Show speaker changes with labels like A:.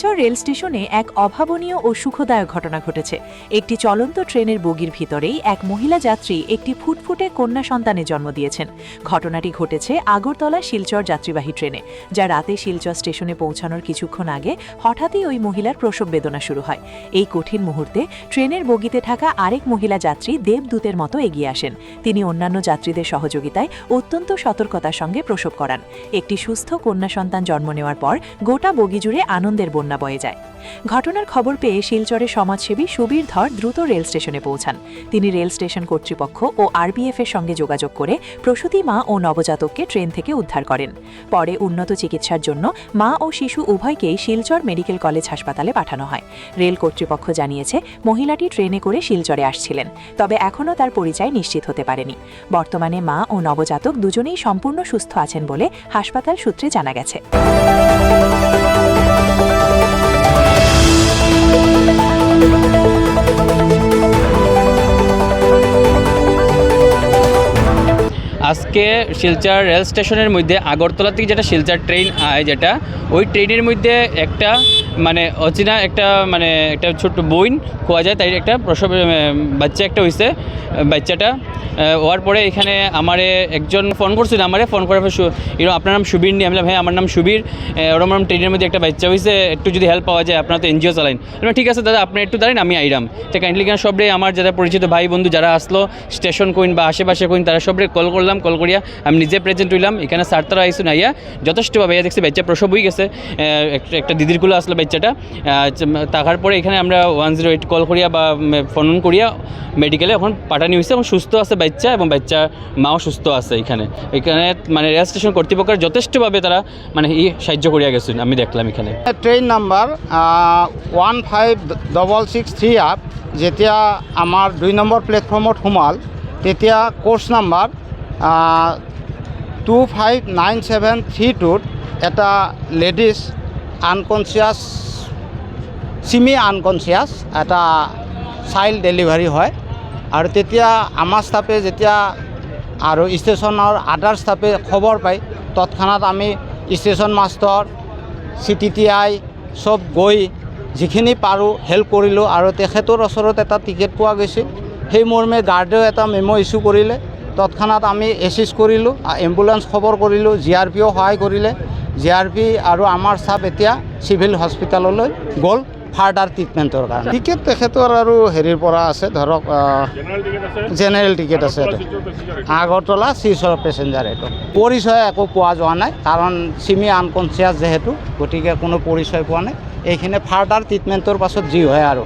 A: Silchar rail স্টেশনে এক অভাবনীয় ও সুখদায়ক ঘটনা ঘটেছে। একটি চলন্ত ট্রেনের বগির ভিতরেই এক মহিলা যাত্রী একটি ফুটফুটে কন্যা সন্তানের জন্ম দিয়েছেন। ঘটনাটি ঘটেছে আগরতলা শিলচর যাত্রীবাহী ট্রেনে, যা রাতে শিলচর স্টেশনে পৌঁছানোর কিছুক্ষণ আগে হঠাৎই ওই মহিলার প্রসব বেদনা শুরু হয়। এই কঠিন মুহূর্তে ট্রেনের বগিতে থাকা আরেক মহিলা যাত্রী দেবদূতের মতো এগিয়ে আসেন। তিনি অন্যান্য যাত্রীদের সহযোগিতায় অত্যন্ত সতর্কতার সঙ্গে প্রসব করান। একটি সুস্থ কন্যা সন্তান জন্ম নেওয়ার পর গোটা বগি জুড়ে আনন্দের বন্যা বয়ে যায়। ঘটনার খবর পেয়ে শিলচরের সমাজসেবী সুবীর ধর দ্রুত রেল স্টেশনে পৌঁছান। তিনি রেল স্টেশন কর্তৃপক্ষ ও আরপিএফ এর সঙ্গে যোগাযোগ করে প্রসূতি মা ও নবজাতককে ট্রেন থেকে উদ্ধার করেন। পরে উন্নত চিকিৎসার জন্য মা ও শিশু উভয়কেই শিলচর মেডিকেল কলেজ হাসপাতালে পাঠানো হয়। রেল কর্তৃপক্ষ জানিয়েছে, মহিলাটি ট্রেনে করে শিলচরে আসছিলেন, তবে এখনও তার পরিচয় নিশ্চিত হতে পারেনি। বর্তমানে মা ও নবজাতক দুজনেই সম্পূর্ণ সুস্থ আছেন বলে হাসপাতাল সূত্রে জানা গেছে।
B: আজকে শিলচর রেল স্টেশনের মধ্যে আগরতলা থেকে যেটা শিলচর ট্রেন আয়, যেটা ওই ট্রেনের মধ্যে একটা অচেনা একটা ছোট্ট বইন খোয়া যায়, তাই একটা প্রসব বাচ্চা একটা হয়েছে। বাচ্চাটা হওয়ার পরে এখানে আমারে একজন ফোন করছিল, ফোন করার পর আপনার নাম সুবীর নিয়ে, আমি ভাই আমার নাম সুবীর, ওরম ট্রেনের মধ্যে একটা বাচ্চা হয়েছে, একটু যদি হেল্প পাওয়া যায়, আপনারা তো এনজিও চালাইন। ঠিক আছে দাদা, আপনি একটু দাঁড়ান, আমি আইরাম। তো কাইন্ডলি কেন সবরে আমার যারা পরিচিত ভাই বন্ধু যারা আসলো স্টেশন কইন বা আশেপাশে কইন, তারা সবরে কল করলাম। কল করিয়া আমি নিজে প্রেজেন্ট হইলাম। এখানে স্যারতারা আইসুন, আইয়া যথেষ্টভাবে দেখছি বাচ্চা প্রসব হয়ে গেছে। একটা দিদির কুলো আসলো বাচ্চাটা। তাকার পরে এখানে আমরা 108 কল করিয়া বা ফোন করিয়া মেডিকেলে এখন পাঠানি হয়েছে এবং সুস্থ আছে বাচ্চা, এবং বাচ্চা মাও সুস্থ আছে। এখানে রেল স্টেশন কর্তৃপক্ষের যথেষ্টভাবে তারা সাহায্য করিয়া গেছেন, আমি দেখলাম। এখানে
C: ট্রেন নাম্বার 15663 আপ যেতিয়া আমাৰ 2 নম্বৰ প্লেটফৰ্মত সোমাল, তেতিয়া কোৰ্চ নাম্বাৰ 259732 এটা লেডিজ আনকনচিয়াছ, চিমি আনকনচিয়াছ এটা চাইল্ড ডেলিভাৰী হয়। আৰু তেতিয়া আমাৰ ষ্টাফে যেতিয়া আৰু ষ্টেচনৰ আদাৰ ষ্টাফে খবৰ পায়, তৎক্ষণাত আমি ষ্টেচন মাষ্টৰ CTTI সব গৈ যিখিনি পাৰোঁ হেল্প কৰিলোঁ। আৰু তেখেতৰ ওচৰত এটা টিকেট পোৱা গৈছিল, সেই মৰ্মে গাৰ্ডেও এটা মেমো ইছ্যু কৰিলে। তৎক্ষণাত আমি এচিষ্ট কৰিলোঁ, এম্বুলেঞ্চ খবৰ কৰিলোঁ, GRPও সহায় কৰিলে। GRP আৰু আমাৰ ষ্টাফ এতিয়া চিভিল হস্পিটেললৈ গ'ল ফাৰ্ডাৰ ট্ৰিটমেণ্টৰ কাৰণে। টিকেট তেখেতৰ আৰু হেৰিৰ পৰা আছে, ধৰক জেনেৰেল টিকেট আছে। আগৰতলা শিলচৰ পেচেঞ্জাৰ। এইটো পৰিচয় একো পোৱা যোৱা নাই, কাৰণ চিমি আনকনচিয়াছ যিহেতু, গতিকে কোনো পৰিচয় পোৱা নাই। এইখিনি ফাৰ্ডাৰ ট্ৰিটমেণ্টৰ পাছত যি হয় আৰু